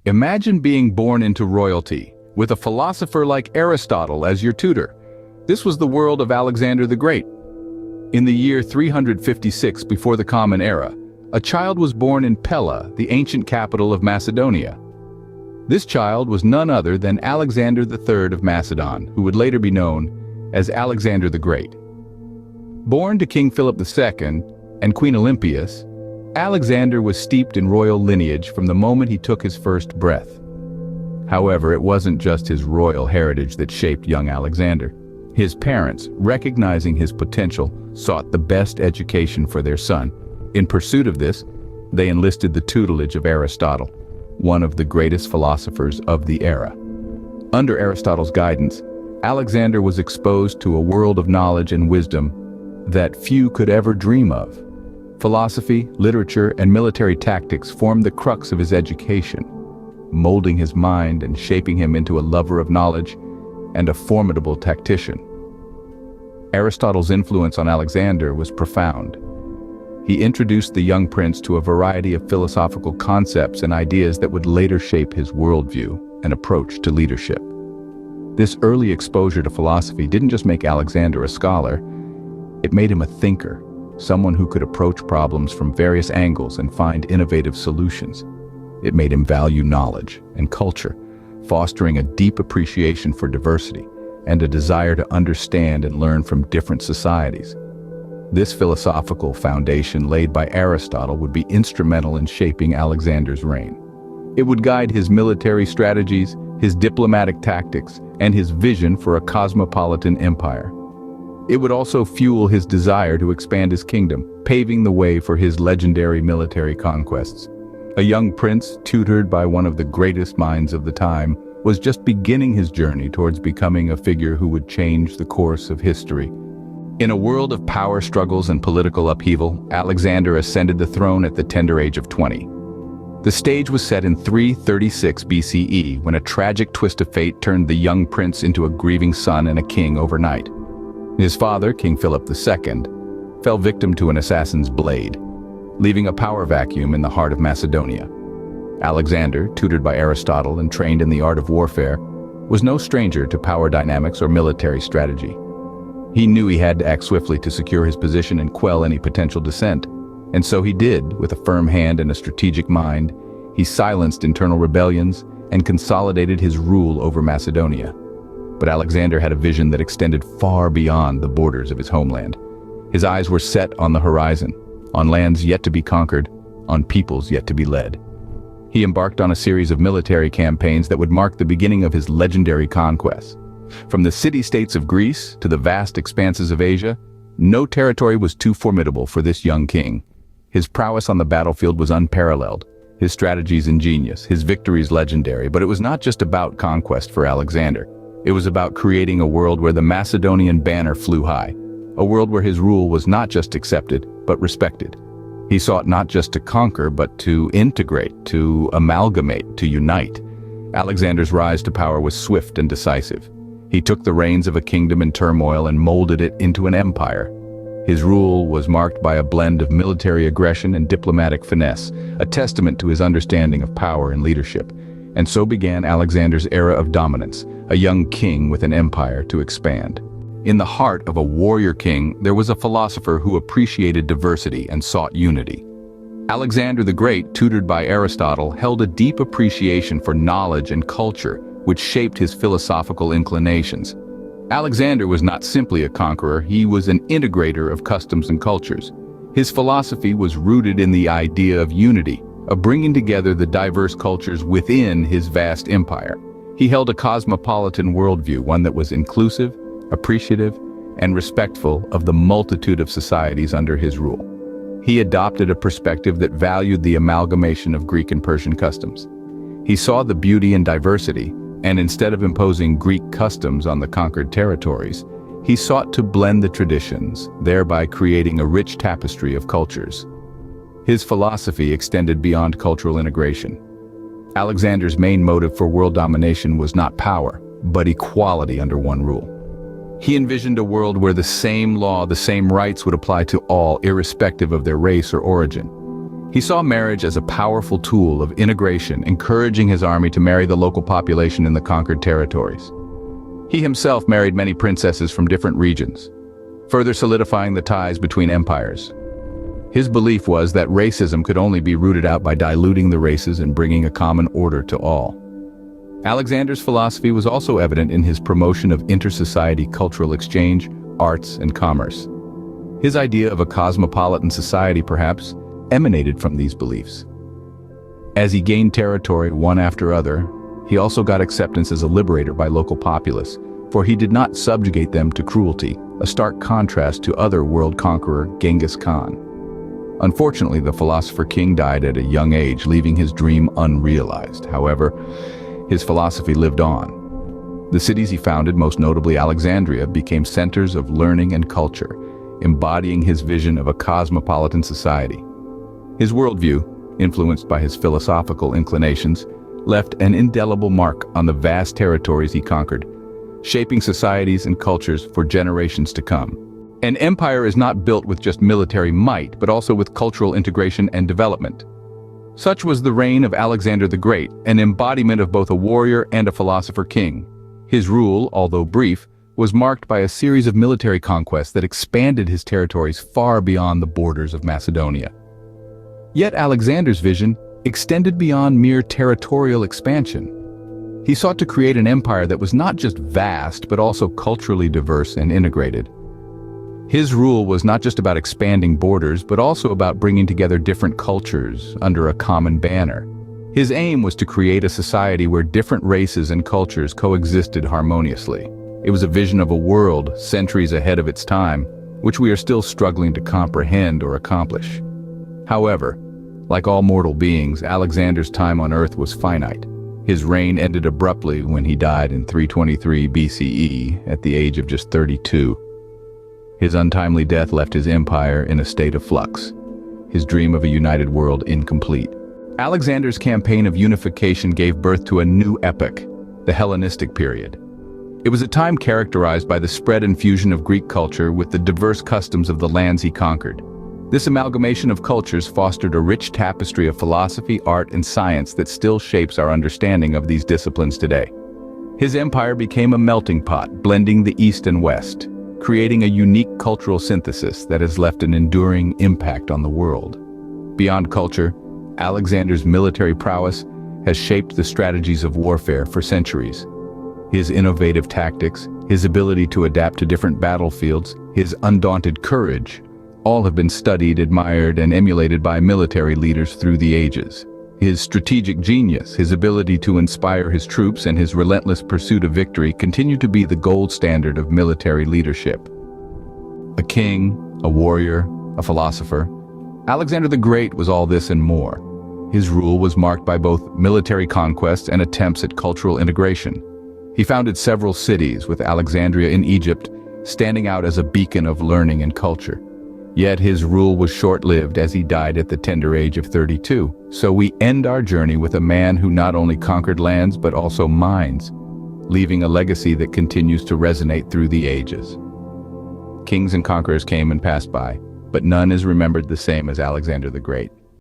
Imagine being born into royalty, with a philosopher like Aristotle as your tutor. This was the world of Alexander the Great. In the year 356 before the Common Era, a child was born in Pella, the ancient capital of Macedonia. This child was none other than Alexander III of Macedon, who would later be known as Alexander the Great. Born to King Philip II and Queen Olympias, Alexander was steeped in royal lineage from the moment he took his first breath. However, it wasn't just his royal heritage that shaped young Alexander. His parents, recognizing his potential, sought the best education for their son. In pursuit of this, they enlisted the tutelage of Aristotle, one of the greatest philosophers of the era. Under Aristotle's guidance, Alexander was exposed to a world of knowledge and wisdom that few could ever dream of. Philosophy, literature, and military tactics formed the crux of his education, molding his mind and shaping him into a lover of knowledge and a formidable tactician. Aristotle's influence on Alexander was profound. He introduced the young prince to a variety of philosophical concepts and ideas that would later shape his worldview and approach to leadership. This early exposure to philosophy didn't just make Alexander a scholar, it made him a thinker, someone who could approach problems from various angles and find innovative solutions. It made him value knowledge and culture, fostering a deep appreciation for diversity and a desire to understand and learn from different societies. This philosophical foundation laid by Aristotle would be instrumental in shaping Alexander's reign. It would guide his military strategies, his diplomatic tactics, and his vision for a cosmopolitan empire. It would also fuel his desire to expand his kingdom, paving the way for his legendary military conquests. A young prince, tutored by one of the greatest minds of the time, was just beginning his journey towards becoming a figure who would change the course of history. In a world of power struggles and political upheaval, Alexander ascended the throne at the tender age of 20. The stage was set in 336 BCE, when a tragic twist of fate turned the young prince into a grieving son and a king overnight. His father, King Philip II, fell victim to an assassin's blade, leaving a power vacuum in the heart of Macedonia. Alexander, tutored by Aristotle and trained in the art of warfare, was no stranger to power dynamics or military strategy. He knew he had to act swiftly to secure his position and quell any potential dissent. And so he did, with a firm hand and a strategic mind. He silenced internal rebellions and consolidated his rule over Macedonia. But Alexander had a vision that extended far beyond the borders of his homeland. His eyes were set on the horizon, on lands yet to be conquered, on peoples yet to be led. He embarked on a series of military campaigns that would mark the beginning of his legendary conquests. From the city-states of Greece to the vast expanses of Asia, no territory was too formidable for this young king. His prowess on the battlefield was unparalleled, his strategies ingenious, his victories legendary, but it was not just about conquest for Alexander. It was about creating a world where the Macedonian banner flew high, a world where his rule was not just accepted, but respected. He sought not just to conquer, but to integrate, to amalgamate, to unite. Alexander's rise to power was swift and decisive. He took the reins of a kingdom in turmoil and molded it into an empire. His rule was marked by a blend of military aggression and diplomatic finesse, a testament to his understanding of power and leadership. And so began Alexander's era of dominance, a young king with an empire to expand. In the heart of a warrior king, there was a philosopher who appreciated diversity and sought unity. Alexander the Great, tutored by Aristotle, held a deep appreciation for knowledge and culture, which shaped his philosophical inclinations. Alexander was not simply a conqueror, he was an integrator of customs and cultures. His philosophy was rooted in the idea of unity, of bringing together the diverse cultures within his vast empire. He held a cosmopolitan worldview, one that was inclusive, appreciative, and respectful of the multitude of societies under his rule. He adopted a perspective that valued the amalgamation of Greek and Persian customs. He saw the beauty in diversity, and instead of imposing Greek customs on the conquered territories, he sought to blend the traditions, thereby creating a rich tapestry of cultures. His philosophy extended beyond cultural integration. Alexander's main motive for world domination was not power, but equality under one rule. He envisioned a world where the same law, the same rights would apply to all, irrespective of their race or origin. He saw marriage as a powerful tool of integration, encouraging his army to marry the local population in the conquered territories. He himself married many princesses from different regions, further solidifying the ties between empires. His belief was that racism could only be rooted out by diluting the races and bringing a common order to all. Alexander's philosophy was also evident in his promotion of inter-society cultural exchange, arts, and commerce. His idea of a cosmopolitan society, perhaps, emanated from these beliefs. As he gained territory one after other, he also got acceptance as a liberator by local populace, for he did not subjugate them to cruelty, a stark contrast to other world conqueror Genghis Khan. Unfortunately, the philosopher king died at a young age, leaving his dream unrealized. However, his philosophy lived on. The cities he founded, most notably Alexandria, became centers of learning and culture, embodying his vision of a cosmopolitan society. His worldview, influenced by his philosophical inclinations, left an indelible mark on the vast territories he conquered, shaping societies and cultures for generations to come. An empire is not built with just military might, but also with cultural integration and development. Such was the reign of Alexander the Great, an embodiment of both a warrior and a philosopher king. His rule, although brief, was marked by a series of military conquests that expanded his territories far beyond the borders of Macedonia. Yet Alexander's vision extended beyond mere territorial expansion. He sought to create an empire that was not just vast, but also culturally diverse and integrated. His rule was not just about expanding borders, but also about bringing together different cultures under a common banner. His aim was to create a society where different races and cultures coexisted harmoniously. It was a vision of a world centuries ahead of its time, which we are still struggling to comprehend or accomplish. However, like all mortal beings, Alexander's time on Earth was finite. His reign ended abruptly when he died in 323 BCE at the age of just 32. His untimely death left his empire in a state of flux, his dream of a united world incomplete. Alexander's campaign of unification gave birth to a new epoch, the Hellenistic period. It was a time characterized by the spread and fusion of Greek culture with the diverse customs of the lands he conquered. This amalgamation of cultures fostered a rich tapestry of philosophy, art, and science that still shapes our understanding of these disciplines today. His empire became a melting pot, blending the East and West, creating a unique cultural synthesis that has left an enduring impact on the world. Beyond culture, Alexander's military prowess has shaped the strategies of warfare for centuries. His innovative tactics, his ability to adapt to different battlefields, his undaunted courage, all have been studied, admired, and emulated by military leaders through the ages. His strategic genius, his ability to inspire his troops, and his relentless pursuit of victory continue to be the gold standard of military leadership. A king, a warrior, a philosopher, Alexander the Great was all this and more. His rule was marked by both military conquests and attempts at cultural integration. He founded several cities, with Alexandria in Egypt standing out as a beacon of learning and culture. Yet his rule was short-lived as he died at the tender age of 32. So we end our journey with a man who not only conquered lands but also minds, leaving a legacy that continues to resonate through the ages. Kings and conquerors came and passed by, but none is remembered the same as Alexander the Great.